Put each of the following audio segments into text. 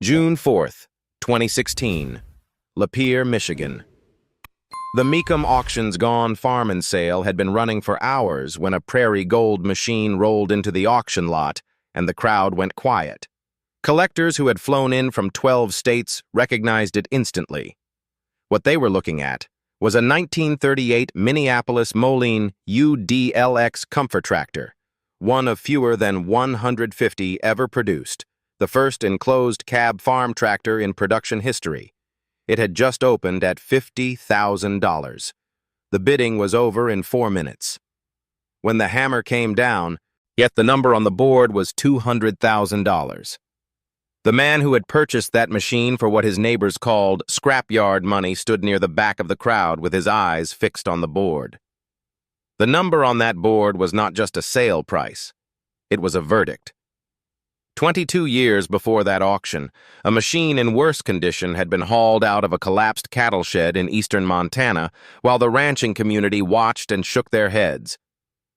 June 4th, 2016, Lapeer, Michigan. The Mecum Auctions Gone Farmin sale had been running for hours when a Prairie Gold machine rolled into the auction lot and the crowd went quiet. Collectors who had flown in from 12 states recognized it instantly. What they were looking at was a 1938 Minneapolis-Moline UDLX Comfortractor, one of fewer than 150 ever produced, the first enclosed cab farm tractor in production history. It had just opened at $50,000. The bidding was over in 4 minutes. When the hammer came down, yet the number on the board was $200,000. The man who had purchased that machine for what his neighbors called scrapyard money stood near the back of the crowd with his eyes fixed on the board. The number on that board was not just a sale price. It was a verdict. 22 years before that auction, a machine in worse condition had been hauled out of a collapsed cattle shed in eastern Montana while the ranching community watched and shook their heads.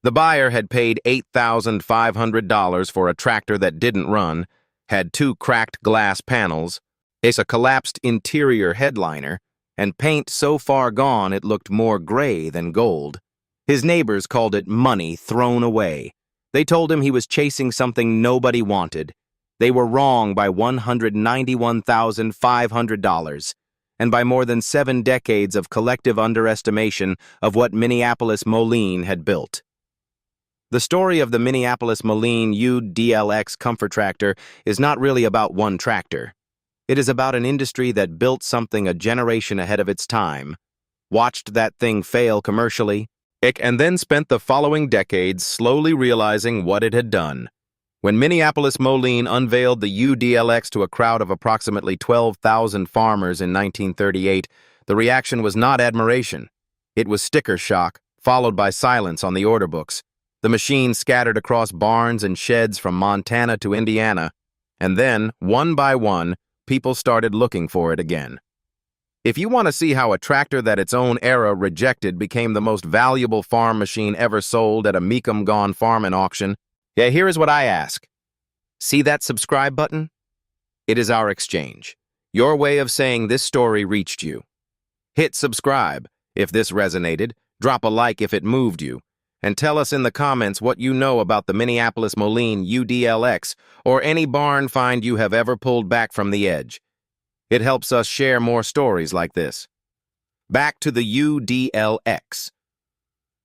The buyer had paid $8,500 for a tractor that didn't run, had 2 cracked glass panels, a collapsed interior headliner, and paint so far gone it looked more gray than gold. His neighbors called it money thrown away. They told him he was chasing something nobody wanted. They were wrong by $191,500, and by more than 7 decades of collective underestimation of what Minneapolis-Moline had built. The story of the Minneapolis-Moline UDLX Comfortractor is not really about one tractor. It is about an industry that built something a generation ahead of its time, watched that thing fail commercially, and then spent the following decades slowly realizing what it had done. When Minneapolis-Moline unveiled the UDLX to a crowd of approximately 12,000 farmers in 1938, the reaction was not admiration. It was sticker shock, followed by silence on the order books. The machine scattered across barns and sheds from Montana to Indiana, and then, one by one, people started looking for it again. If you want to see how a tractor that its own era rejected became the most valuable farm machine ever sold at a Mecum Gone Farmin auction, here is what I ask. See that subscribe button? It is our exchange, your way of saying this story reached you. Hit subscribe if this resonated, drop a like if it moved you, and tell us in the comments what you know about the Minneapolis-Moline UDLX or any barn find you have ever pulled back from the edge. It helps us share more stories like this. Back to the UDLX.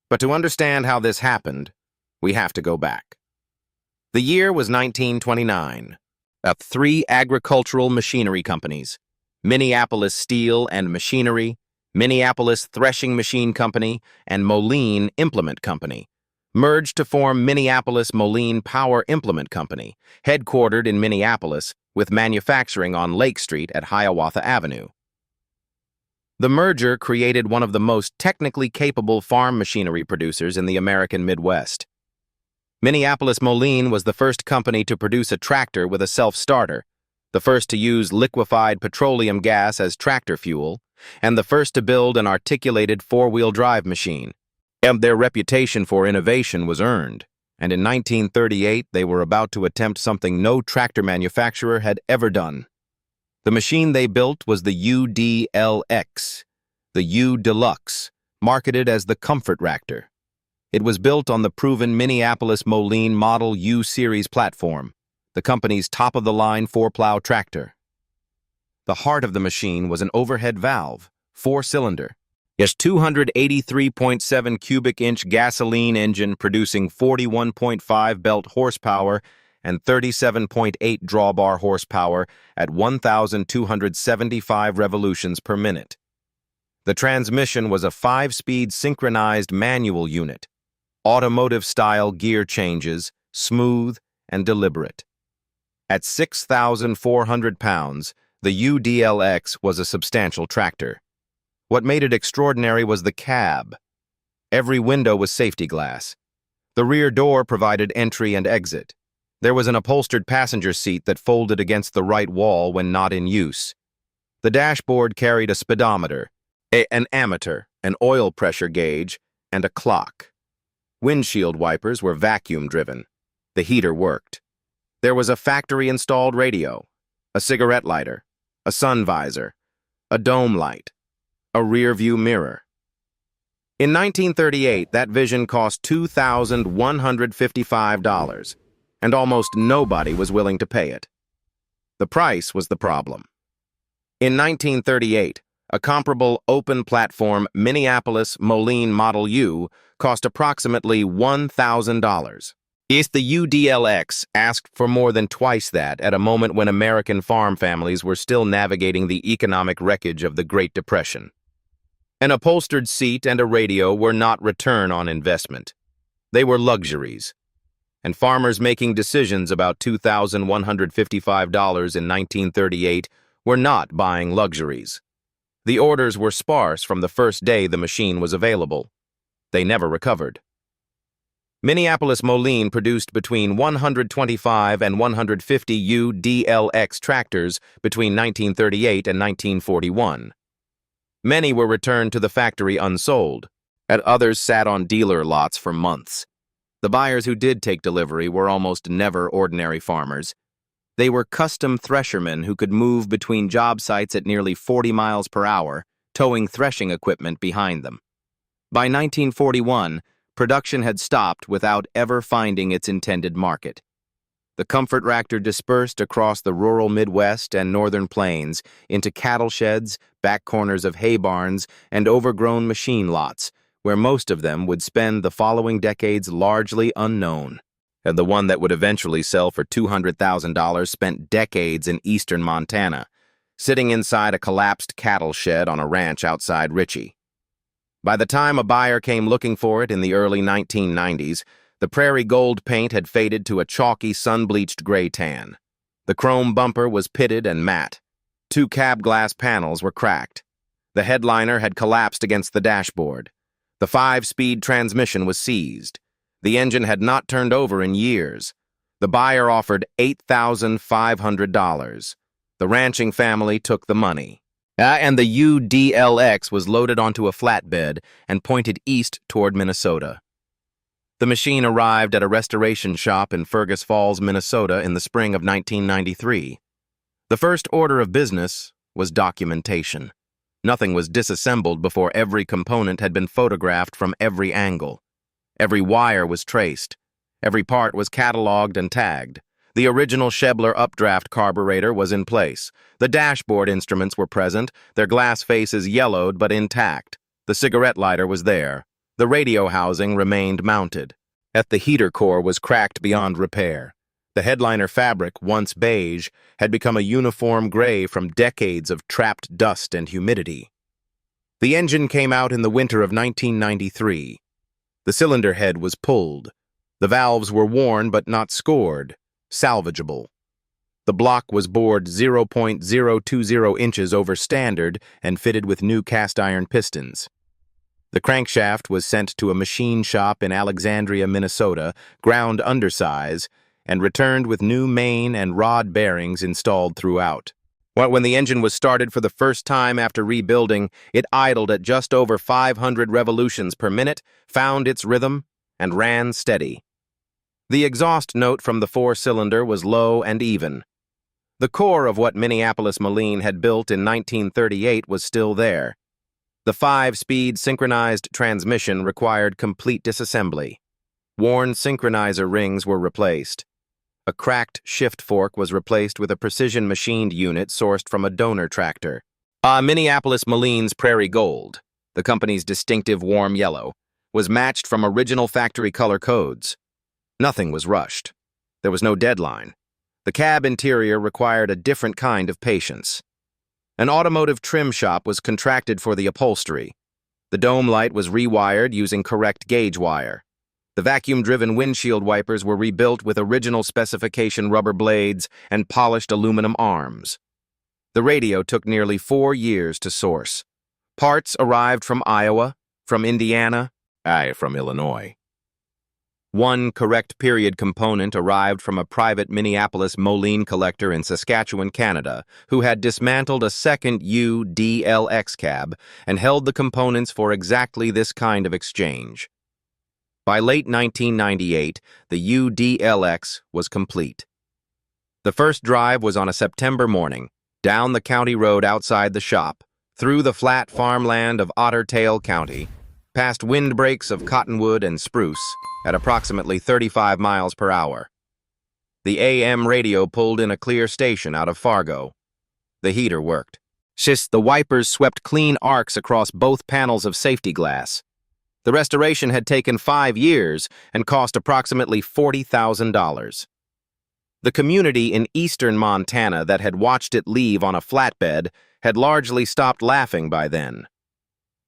But to understand how this happened, we have to go back. The year was 1929. 3 agricultural machinery companies, Minneapolis Steel and Machinery, Minneapolis Threshing Machine Company, and Moline Implement Company, merged to form Minneapolis-Moline Power Implement Company, headquartered in Minneapolis, with manufacturing on Lake Street at Hiawatha Avenue. The merger created one of the most technically capable farm machinery producers in the American Midwest. Minneapolis-Moline was the first company to produce a tractor with a self-starter, the first to use liquefied petroleum gas as tractor fuel, and the first to build an articulated 4-wheel drive machine. And their reputation for innovation was earned, and in 1938 they were about to attempt something no tractor manufacturer had ever done. The machine they built was the UDLX, the U Deluxe, marketed as the Comfortractor. It was built on the proven Minneapolis-Moline Model U Series platform, the company's top-of-the-line 4-plow tractor. The heart of the machine was an overhead valve, 4-cylinder, 283.7 cubic inch gasoline engine producing 41.5 belt horsepower and 37.8 drawbar horsepower at 1,275 revolutions per minute. The transmission was a 5-speed synchronized manual unit, automotive-style gear changes, smooth and deliberate. At 6,400 pounds, the UDLX was a substantial tractor. What made it extraordinary was the cab. Every window was safety glass. The rear door provided entry and exit. There was an upholstered passenger seat that folded against the right wall when not in use. The dashboard carried a speedometer, an ammeter, an oil pressure gauge, and a clock. Windshield wipers were vacuum-driven. The heater worked. There was a factory-installed radio, a cigarette lighter, a sun visor, a dome light, a rear-view mirror. In 1938, that vision cost $2,155, and almost nobody was willing to pay it. The price was the problem. In 1938, a comparable open-platform Minneapolis-Moline Model U cost approximately $1,000. The UDLX asked for more than twice that at a moment when American farm families were still navigating the economic wreckage of the Great Depression. An upholstered seat and a radio were not return on investment. They were luxuries. And farmers making decisions about $2,155 in 1938 were not buying luxuries. The orders were sparse from the first day the machine was available. They never recovered. Minneapolis-Moline produced between 125 and 150 UDLX tractors between 1938 and 1941. Many were returned to the factory unsold, and others sat on dealer lots for months. The buyers who did take delivery were almost never ordinary farmers. They were custom threshermen who could move between job sites at nearly 40 miles per hour, towing threshing equipment behind them. By 1941, production had stopped without ever finding its intended market. The Comfortractor dispersed across the rural Midwest and northern plains into cattle sheds, back corners of hay barns, and overgrown machine lots, where most of them would spend the following decades largely unknown. And the one that would eventually sell for $200,000 spent decades in eastern Montana, sitting inside a collapsed cattle shed on a ranch outside Ritchie. By the time a buyer came looking for it in the early 1990s, the prairie gold paint had faded to a chalky, sun-bleached gray tan. The chrome bumper was pitted and matte. 2 cab glass panels were cracked. The headliner had collapsed against the dashboard. The 5-speed transmission was seized. The engine had not turned over in years. The buyer offered $8,500. The ranching family took the money. And the UDLX was loaded onto a flatbed and pointed east toward Minnesota. The machine arrived at a restoration shop in Fergus Falls, Minnesota in the spring of 1993. The first order of business was documentation. Nothing was disassembled before every component had been photographed from every angle. Every wire was traced. Every part was cataloged and tagged. The original Schebler updraft carburetor was in place. The dashboard instruments were present, their glass faces yellowed but intact. The cigarette lighter was there. The radio housing remained mounted. The heater core was cracked beyond repair. The headliner fabric, once beige, had become a uniform gray from decades of trapped dust and humidity. The engine came out in the winter of 1993. The cylinder head was pulled. The valves were worn but not scored. Salvageable. The block was bored 0.020 inches over standard and fitted with new cast-iron pistons. The crankshaft was sent to a machine shop in Alexandria, Minnesota, ground undersize, and returned with new main and rod bearings installed throughout. When the engine was started for the first time after rebuilding, it idled at just over 500 revolutions per minute, found its rhythm, and ran steady. The exhaust note from the 4-cylinder was low and even. The core of what Minneapolis-Moline had built in 1938 was still there. The 5-speed synchronized transmission required complete disassembly. Worn synchronizer rings were replaced. A cracked shift fork was replaced with a precision-machined unit sourced from a donor tractor. Minneapolis-Moline's Prairie Gold, the company's distinctive warm yellow, was matched from original factory color codes. Nothing was rushed. There was no deadline. The cab interior required a different kind of patience. An automotive trim shop was contracted for the upholstery. The dome light was rewired using correct gauge wire. The vacuum-driven windshield wipers were rebuilt with original specification rubber blades and polished aluminum arms. The radio took nearly 4 years to source. Parts arrived from Iowa, from Indiana, from Illinois. One correct period component arrived from a private Minneapolis-Moline collector in Saskatchewan, Canada, who had dismantled a second UDLX cab and held the components for exactly this kind of exchange. By late 1998, the UDLX was complete. The first drive was on a September morning, down the county road outside the shop, through the flat farmland of Otter Tail County, past windbreaks of cottonwood and spruce at approximately 35 miles per hour. The AM radio pulled in a clear station out of Fargo. The heater worked. The wipers swept clean arcs across both panels of safety glass. The restoration had taken 5 years and cost approximately $40,000. The community in eastern Montana that had watched it leave on a flatbed had largely stopped laughing by then.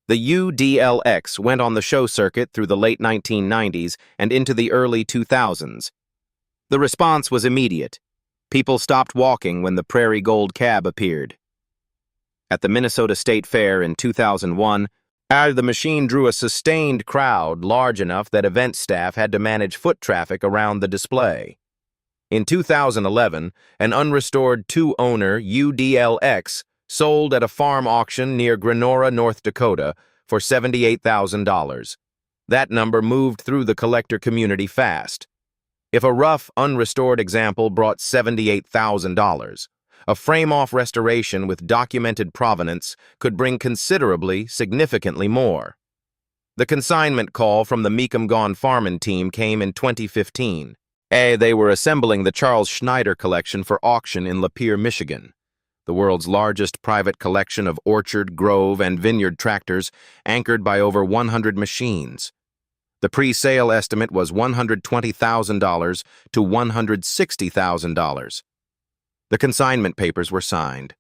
The UDLX went on the show circuit through the late 1990s and into the early 2000s. The response was immediate. People stopped walking when the Prairie Gold cab appeared. At the Minnesota State Fair in 2001, the machine drew a sustained crowd large enough that event staff had to manage foot traffic around the display. In 2011, an unrestored 2-owner UDLX sold at a farm auction near Grenora, North Dakota, for $78,000. That number moved through the collector community fast. If a rough, unrestored example brought $78,000, a frame-off restoration with documented provenance could bring significantly more. The consignment call from the Mecum Farmin team came in 2015. They were assembling the Charles Schneider collection for auction in Lapeer, Michigan, the world's largest private collection of orchard, grove, and vineyard tractors, anchored by over 100 machines. The pre-sale estimate was $120,000 to $160,000. The consignment papers were signed.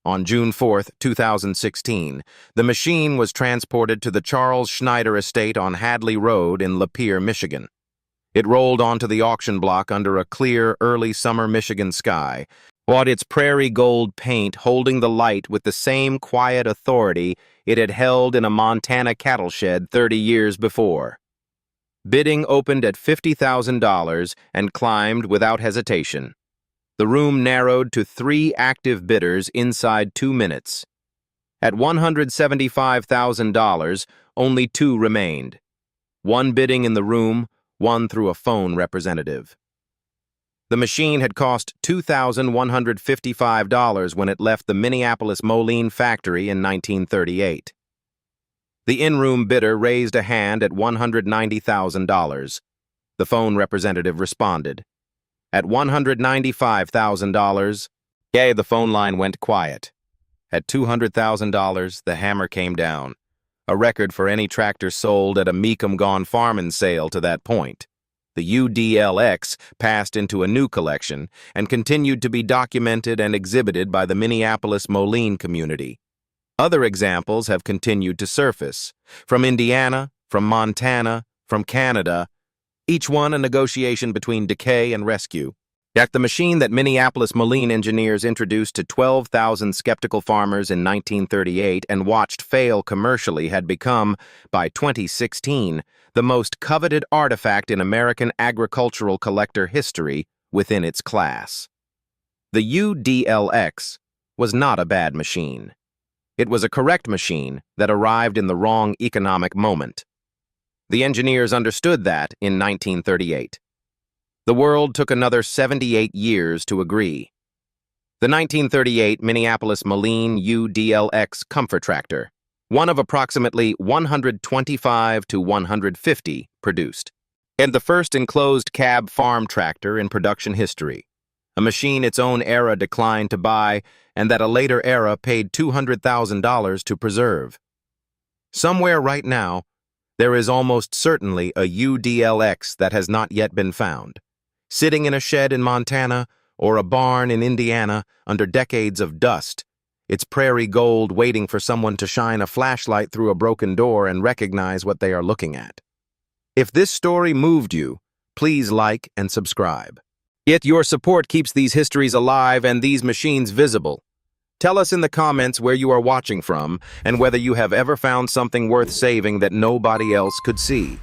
On June 4, 2016, the machine was transported to the Charles Schneider estate on Hadley Road in Lapeer, Michigan. It rolled onto the auction block under a clear, early summer Michigan sky, with its prairie gold paint holding the light with the same quiet authority it had held in a Montana cattle shed 30 years before. Bidding opened at $50,000 and climbed without hesitation. The room narrowed to 3 active bidders inside 2 minutes. At $175,000, only 2 remained. 1 bidding in the room, 1 through a phone representative. The machine had cost $2,155 when it left the Minneapolis-Moline factory in 1938. The in-room bidder raised a hand at $190,000. The phone representative responded. At $195,000, the phone line went quiet. At $200,000, the hammer came down, a record for any tractor sold at a Mecum Farmin sale to that point. The UDLX passed into a new collection and continued to be documented and exhibited by the Minneapolis-Moline community. Other examples have continued to surface, from Indiana, from Montana, from Canada, each one a negotiation between decay and rescue. Yet the machine that Minneapolis-Moline engineers introduced to 12,000 skeptical farmers in 1938 and watched fail commercially had become, by 2016, the most coveted artifact in American agricultural collector history within its class. The UDLX was not a bad machine. It was a correct machine that arrived in the wrong economic moment. The engineers understood that in 1938. The world took another 78 years to agree. The 1938 Minneapolis-Moline UDLX Comfortractor, one of approximately 125 to 150 produced, and the first enclosed cab farm tractor in production history, a machine its own era declined to buy and that a later era paid $200,000 to preserve. Somewhere right now, there is almost certainly a UDLX that has not yet been found, sitting in a shed in Montana or a barn in Indiana under decades of dust, its prairie gold waiting for someone to shine a flashlight through a broken door and recognize what they are looking at. If this story moved you, please like and subscribe. Your support keeps these histories alive and these machines visible. Tell us in the comments where you are watching from and whether you have ever found something worth saving that nobody else could see.